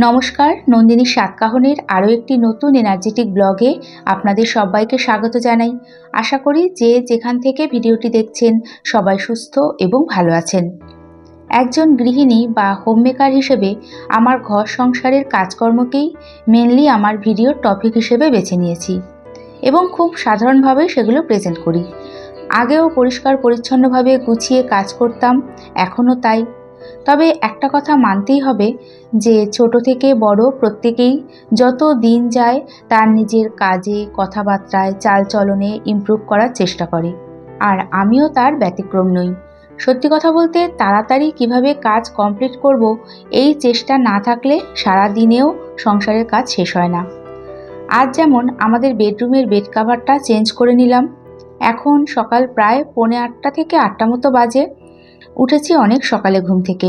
নমস্কার, নন্দিনী সাতকাহনের আরও একটি নতুন এনার্জেটিক ব্লগে আপনাদের সবাইকে স্বাগত জানাই। আশা করি যে যেখান থেকে ভিডিওটি দেখছেন সবাই সুস্থ এবং ভালো আছেন। একজন গৃহিণী বা হোমমেকার হিসেবে আমার ঘর সংসারের কাজকর্মকেই মেনলি আমার ভিডিওর টপিক হিসেবে বেছে নিয়েছি এবং খুব সাধারণভাবেই সেগুলো প্রেজেন্ট করি। আগেও পরিষ্কার পরিচ্ছন্নভাবে গুছিয়ে কাজ করতাম, এখনও তাই। তবে একটা কথা মানতেই হবে যে ছোট থেকে বড় প্রত্যেকেই যত দিন যায় তার নিজের কাজে, কথাবার্তায়, চালচলনে ইমপ্রুভ করার চেষ্টা করে। আর আমিও তার ব্যতিক্রম নই। সত্যি কথা বলতে তাড়াতাড়ি কিভাবে কাজ কমপ্লিট করব এই চেষ্টা না থাকলে সারা দিনেও সংসারের কাজ শেষ হয় না। আজ যেমন আমাদের বেডরুমের বেড কাভারটা চেঞ্জ করে নিলাম। এখন সকাল প্রায় 7:45 থেকে 8টা মতো বাজে। উঠেছি অনেক সকালে ঘুম থেকে।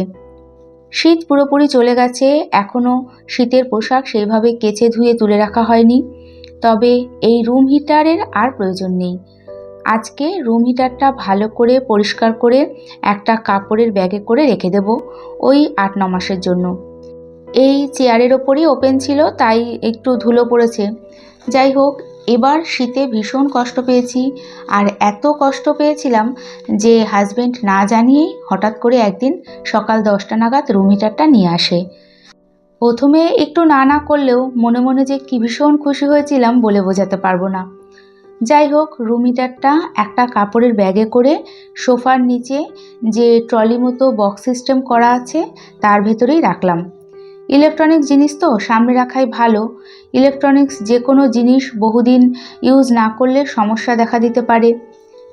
শীত পুরোপুরি চলে গেছে, এখনও শীতের পোশাক সেইভাবে কেচে ধুয়ে তুলে রাখা হয়নি। তবে এই রুম হিটারের আর প্রয়োজন নেই। আজকে রুম হিটারটা ভালো করে পরিষ্কার করে একটা কাপড়ের ব্যাগে করে রেখে দেব ওই 8-9 মাসের জন্য। এই চেয়ারের ওপরই ওপেন ছিল, তাই একটু ধুলো পড়েছে। যাই হোক, এবার শীতে ভীষণ কষ্ট পেয়েছি। আর এত কষ্ট পেয়েছিলাম যে হাজব্যান্ড না জানিয়েই হঠাৎ করে একদিন সকাল 10টা নাগাদ রুম হিটারটা নিয়ে আসে। প্রথমে একটু না করলেও মনে মনে যে কি ভীষণ খুশি হয়েছিলাম বলে বোঝাতে পারবো না। যাই হোক, রুম হিটারটা একটা কাপড়ের ব্যাগে করে সোফার নিচে যে ট্রলি মতো বক্স সিস্টেম করা আছে তার ভেতরেই রাখলাম। ইলেকট্রনিক জিনিস তো সামনে রাখাই ভালো। ইলেকট্রনিক্স যে কোনো জিনিস বহুদিন ইউজ না করলে সমস্যা দেখা দিতে পারে।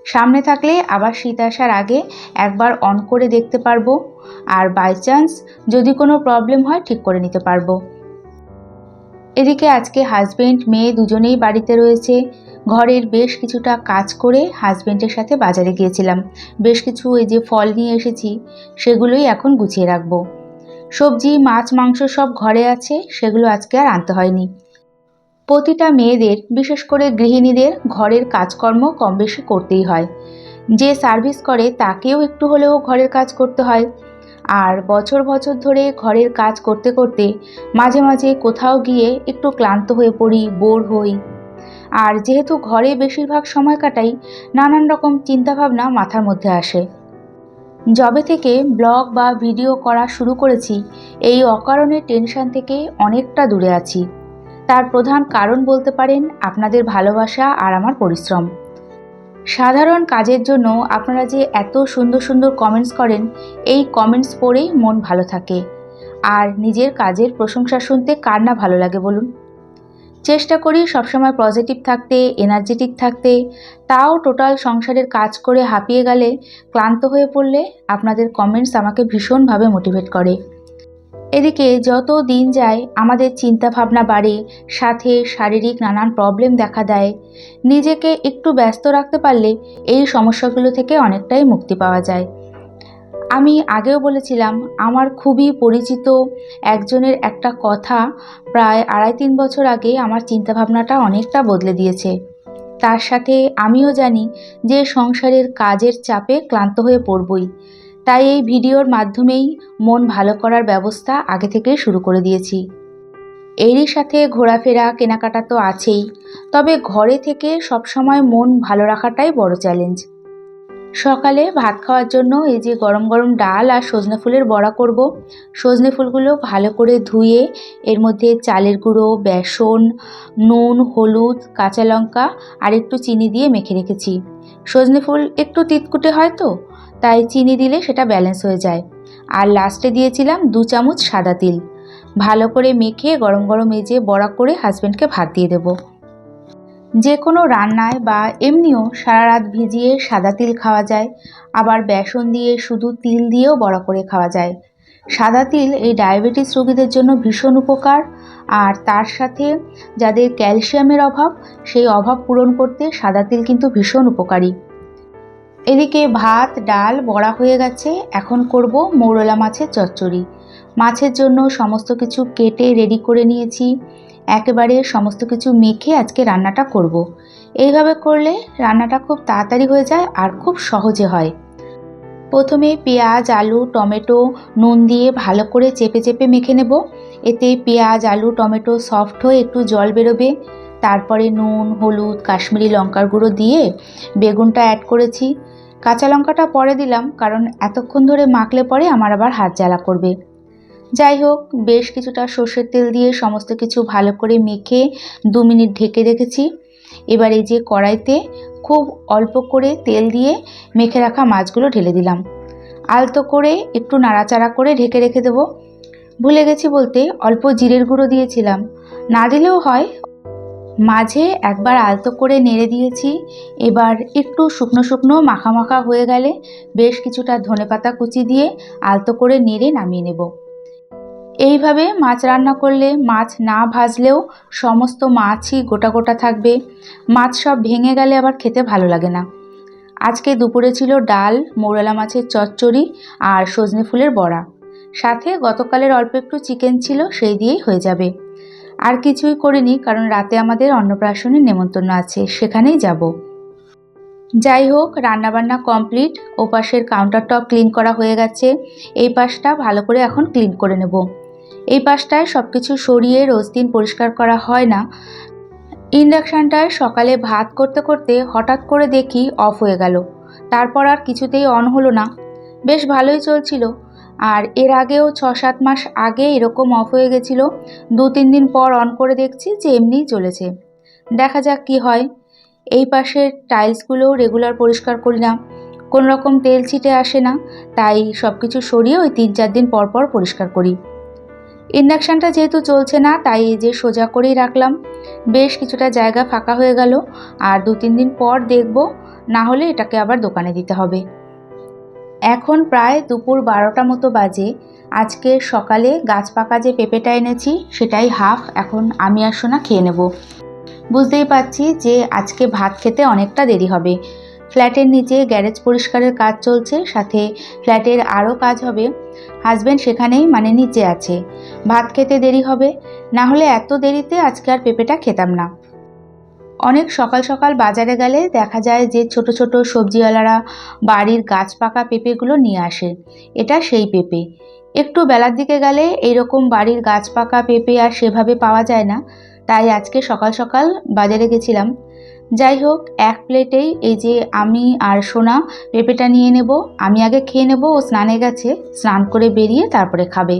সামনে থাকলে আবার শীত আসার আগে একবার অন করে দেখতে পারবো, আর বাই চান্স যদি কোনো প্রবলেম হয় ঠিক করে নিতে পারবো। এদিকে আজকে হাজবেন্ড মেয়ে দুজনেই বাড়িতে রয়েছে। ঘরের বেশ কিছুটা কাজ করে হাজবেন্ডের সাথে বাজারে গিয়েছিলাম। বেশ কিছু এই যে ফল নিয়ে এসেছি, সেগুলোই এখন গুছিয়ে রাখবো। সবজি, মাছ, মাংস সব ঘরে আছে, সেগুলো আজকে আর আনতে হয়নি। প্রতিটা মেয়েদের, বিশেষ করে গৃহিণীদের ঘরের কাজকর্ম কম বেশি করতেই হয়। যে সার্ভিস করে তাকেও একটু হলেও ঘরের কাজ করতে হয়। আর বছর বছর ধরে ঘরের কাজ করতে করতে মাঝে মাঝে কোথাও গিয়ে একটু ক্লান্ত হয়ে পড়ি, বোর হই। আর যেহেতু ঘরে বেশিরভাগ সময় কাটাই, নানান রকম চিন্তাভাবনা মাথার মধ্যে আসে। যবে থেকে ব্লগ বা ভিডিও করা শুরু করেছি, এই অকারণে টেনশন থেকে অনেকটা দূরে আছি। তার প্রধান কারণ বলতে পারেন আপনাদের ভালোবাসা আর আমার পরিশ্রম। সাধারণ কাজের জন্য আপনারা যে এত সুন্দর সুন্দর কমেন্টস করেন, এই কমেন্টস পড়েই মন ভালো থাকে। আর নিজের কাজের প্রশংসা শুনতে কার না ভালো লাগে বলুন। চেষ্টা করি সবসময় পজিটিভ থাকতে, এনার্জেটিক থাকতে। তাও টোটাল সংসারের কাজ করে হাঁপিয়ে গেলে, ক্লান্ত হয়ে পড়লে আপনাদের কমেন্টস আমাকে ভীষণভাবে মোটিভেট করে। এদিকে যত দিন যায় আমাদের চিন্তা ভাবনা বাড়ে, সাথে শারীরিক নানান প্রবলেম দেখা দেয়। নিজেকে একটু ব্যস্ত রাখতে পারলে এই সমস্যাগুলো থেকে অনেকটাই মুক্তি পাওয়া যায়। আমি আগেও বলেছিলাম, আমার খুবই পরিচিত একজনের একটা কথা প্রায় 2.5-3 বছর আগে আমার চিন্তাভাবনাটা অনেকটা বদলে দিয়েছে। তার সাথে আমিও জানি যে সংসারের কাজের চাপে ক্লান্ত হয়ে পড়বই। তাই এই ভিডিওর মাধ্যমেই মন ভালো করার ব্যবস্থা আগে থেকেই শুরু করে দিয়েছি। এরই সাথে ঘোরাফেরা, কেনাকাটা তো আছেই। তবে ঘরে থেকে সবসময় মন ভালো রাখাটাই বড় চ্যালেঞ্জ। সকালে ভাত খাওয়ার জন্য এই যে গরম গরম ডাল আর সজনে ফুলের বড়া করব। সজনে ফুলগুলো ভালো করে ধুয়ে এর মধ্যে চালের গুঁড়ো, বেসন, নুন, হলুদ, কাঁচা লঙ্কা আর একটু চিনি দিয়ে মেখে রেখেছি। সজনে ফুল একটু তিতকুটে হয় তো, তাই চিনি দিলে সেটা ব্যালেন্স হয়ে যায়। আর লাস্টে দিয়েছিলাম 2 চামচ সাদা তিল। ভালো করে মেখে গরম গরম এই যে বড়া করে হাজব্যান্ডকে ভাত দিয়ে দেবো। যে কোনো রান্নায় বা এমনিও সারা রাত ভিজিয়ে সাদা তিল খাওয়া যায়, আবার বেসন দিয়ে শুধু তিল দিয়েও বড়া করে খাওয়া যায়। সাদা তিল এই ডায়াবেটিস রোগীদের জন্য ভীষণ উপকার। আর তার সাথে যাদের ক্যালসিয়ামের অভাব, সেই অভাব পূরণ করতে সাদা তিল কিন্তু ভীষণ উপকারী। এদিকে ভাত, ডাল, বড়া হয়ে গেছে। এখন করব মৌরলা মাছের চচ্চড়ি। মাছের জন্য সমস্ত কিছু কেটে রেডি করে নিয়েছি। একেবারে সমস্ত কিছু মেখে আজকে রান্নাটা করব। এইভাবে করলে রান্নাটা খুব তাড়াতাড়ি হয়ে যায় আর খুব সহজে হয়। প্রথমে পেঁয়াজ, আলু, টমেটো নুন দিয়ে ভালো করে চেপে চেপে মেখে নেব। এতে পেঁয়াজ, আলু, টমেটো সফট হয়ে একটু জল বেরোবে। তারপরে নুন, হলুদ, কাশ্মীরি লঙ্কার গুঁড়ো দিয়ে বেগুনটা অ্যাড করেছি। কাঁচা লঙ্কাটা পরে দিলাম, কারণ এতক্ষণ ধরে মাখলে পরে আমার আবার হাত জ্বালা করবে। যাই হোক, বেশ কিছুটা সর্ষের তেল দিয়ে সমস্ত কিছু ভালো করে মেখে 2 মিনিট ঢেকে রেখেছি। এবার এই যে কড়াইতে খুব অল্প করে তেল দিয়ে মেখে রাখা মাছগুলো ঢেলে দিলাম। আলতো করে একটু নাড়াচাড়া করে ঢেকে রেখে দেবো। ভুলে গেছি বলতে, অল্প জিরের গুঁড়ো দিয়েছিলাম, না দিলেও হয়। মাঝে একবার আলতো করে নেড়ে দিয়েছি। এবার একটু শুকনো শুকনো মাখা মাখা হয়ে গেলে বেশ কিছুটা ধনেপাতা কুচি দিয়ে আলতো করে নেড়ে নামিয়ে নেব। এইভাবে মাছ রান্না করলে মাছ না ভাজলেও সমস্ত মাছই গোটা গোটা থাকবে। মাছ সব ভেঙে গেলে আবার খেতে ভালো লাগে না। আজকে দুপুরে ছিল ডাল, মৌরলা মাছের চচ্চড়ি আর সজনে ফুলের বড়া। সাথে গতকালের অল্প একটু চিকেন ছিল, সেই দিয়েই হয়ে যাবে। আর কিছুই করিনি, কারণ রাতে আমাদের অন্নপ্রাশনের নেমন্তন্ন আছে, সেখানেই যাব। যাই হোক, রান্নাবান্না কমপ্লিট। ওপাশের কাউন্টার টপ ক্লিন করা হয়ে গেছে। এই পাশটা ভালো করে এখন ক্লিন করে নেব। এই পাশটায় সব কিছু সরিয়ে রোজ দিন পরিষ্কার করা হয় না। ইন্ডাকশানটায় সকালে ভাত করতে করতে হঠাৎ করে দেখি অফ হয়ে গেল। তারপর আর কিছুতেই অন হলো না। বেশ ভালোই চলছিল। আর এর আগেও 6-7 মাস আগে এরকম অফ হয়ে গেছিল। 2-3 দিন পর অন করে দেখছি যে এমনিই চলেছে। দেখা যাক কি হয়। এই পাশের টাইলসগুলোও রেগুলার পরিষ্কার করি না, কোনো রকম তেল ছিটে আসে না, তাই সব কিছু সরিয়ে ওই 3-4 দিন পর পর পরিষ্কার করি। ইন্ডাকশানটা যেহেতু চলছে না, তাই এই যে সোজা করেই রাখলাম। বেশ কিছুটা জায়গা ফাঁকা হয়ে গেল। আর 2-3 দিন পর দেখব, না হলে এটাকে আবার দোকানে দিতে হবে। এখন প্রায় দুপুর 12টা মতো বাজে। আজকে সকালে গাছ পাকা যে পেঁপেটা এনেছি সেটাই হাফ এখন আমি আর সোনা খেয়ে নেব। বুঝতেই পারছি যে আজকে ভাত খেতে অনেকটা দেরি হবে। ফ্ল্যাটের নিচে গ্যারেজ পরিষ্কারের কাজ চলছে, সাথে ফ্ল্যাটের আরও কাজ হবে। হাজব্যান্ড সেখানেই মানে নিচে আছে। ভাত খেতে দেরি হবে, না হলে এত দেরিতে আজকে আর পেঁপেটা খেতাম না। অনেক সকাল সকাল বাজারে গেলে দেখা যায় যে ছোট ছোট সবজিওয়ালারা বাড়ির গাছ পাকা পেঁপেগুলো নিয়ে আসে। এটা সেই পেঁপে। একটু বেলার দিকে গেলে এইরকম বাড়ির গাছ পাকা পেঁপে আর সেভাবে পাওয়া যায় না, তাই আজকে সকাল সকাল বাজারে গেছিলাম। যাই হোক, এক প্লেটেই এই যে আমি আর সোনা পেঁপেটা নিয়ে নেব। আমি আগে খেয়ে নেব, ও স্নানে গেছে, স্নান করে বেরিয়ে তারপরে খাবে।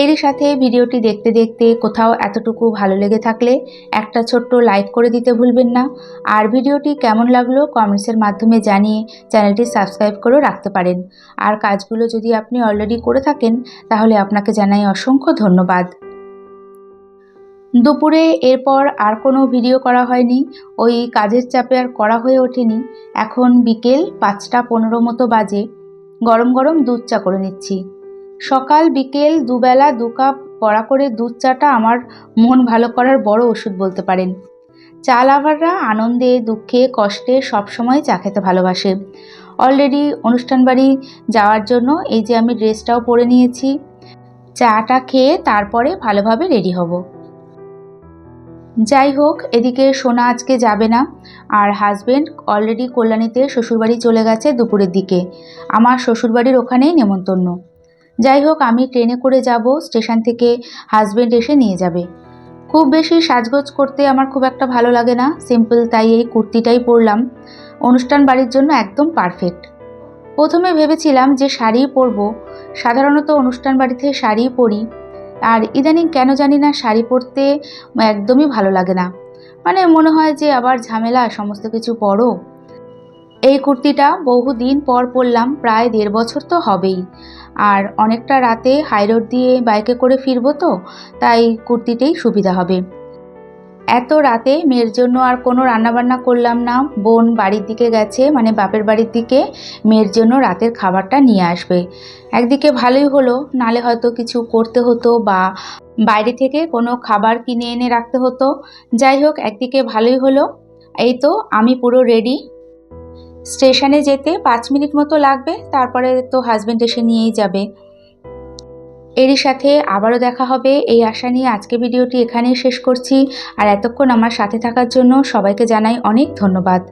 এরই সাথে ভিডিওটি দেখতে দেখতে কোথাও এতটুকু ভালো লেগে থাকলে একটা ছোট্ট লাইক করে দিতে ভুলবেন না। আর ভিডিওটি কেমন লাগলো কমেন্টসের মাধ্যমে জানিয়ে চ্যানেলটি সাবস্ক্রাইব করেও রাখতে পারেন। আর কাজগুলো যদি আপনি অলরেডি করে থাকেন তাহলে আপনাকে জানাই অসংখ্য ধন্যবাদ। দুপুরে এরপর আর কোনো ভিডিও করা হয়নি, ওই কাজের চাপে আর করা হয়ে ওঠেনি। এখন বিকেল 5টা 15 মতো বাজে। গরম গরম দুধ চা করে নিচ্ছি। সকাল বিকেল দুবেলা 2 কাপ কড়া করে দুধ চাটা আমার মন ভালো করার বড় ওষুধ বলতে পারেন। চা লাভাররা আনন্দে দুঃখে কষ্টে সবসময় চা খেতে ভালোবাসে। অলরেডি অনুষ্ঠান বাড়ি যাওয়ার জন্য এই যে আমি ড্রেসটাও পরে নিয়েছি। চাটা খেয়ে তারপরে ভালোভাবে রেডি হব। যাই হোক, এদিকে সোনা আজকে যাবে না। আর হাজব্যান্ড অলরেডি কল্যাণীতে শ্বশুরবাড়ি চলে গেছে দুপুরের দিকে। আমার শ্বশুরবাড়ির ওখানেই নেমন্তন্ন। যাই হোক, আমি ট্রেনে করে যাব, স্টেশন থেকে হাজব্যান্ড এসে নিয়ে যাবে। খুব বেশি সাজগোজ করতে আমার খুব একটা ভালো লাগে না, সিম্পল, তাই এই কুর্তিটাই পরলাম। অনুষ্ঠান বাড়ির জন্য একদম পারফেক্ট। প্রথমে ভেবেছিলাম যে শাড়িই পরবো, সাধারণত অনুষ্ঠান বাড়িতে শাড়িই পরি। আর ইদানিং কেন জানি না শাড়ি পরতে একদমই ভালো লাগে না। মানে মনে হয় যে আবার ঝামেলা, সমস্ত কিছু পরো। এই কুর্তিটা বহুদিন পর পরলাম, প্রায় 1.5 বছর তো হবেই। আর অনেকটা রাতে হাইরোড দিয়ে বাইকে করে ফিরবো তো, তাই কুর্তিটাই সুবিধা হবে। এত রাতে মেয়ের জন্য আর কোনো রান্নাবান্না করলাম না। বোন বাড়ির দিকে গেছে, মানে বাপের বাড়ির দিকে, মেয়ের জন্য রাতের খাবারটা নিয়ে আসবে। একদিকে ভালোই হলো, নালে হয়তো কিছু করতে হতো বা বাইরে থেকে কোনো খাবার কিনে এনে রাখতে হতো। যাই হোক, একদিকে ভালোই হলো। এই তো আমি পুরো রেডি। স্টেশনে যেতে 5 মিনিট মতো লাগবে, তারপরে তো হাজব্যান্ড এসে নিয়েই যাবে। এরই সাথে আবারও দেখা হবে এই আশা নিয়ে আজকে ভিডিওটি এখানেই শেষ করছি। আর এতক্ষণ আমার সাথে থাকার জন্য সবাইকে জানাই অনেক ধন্যবাদ।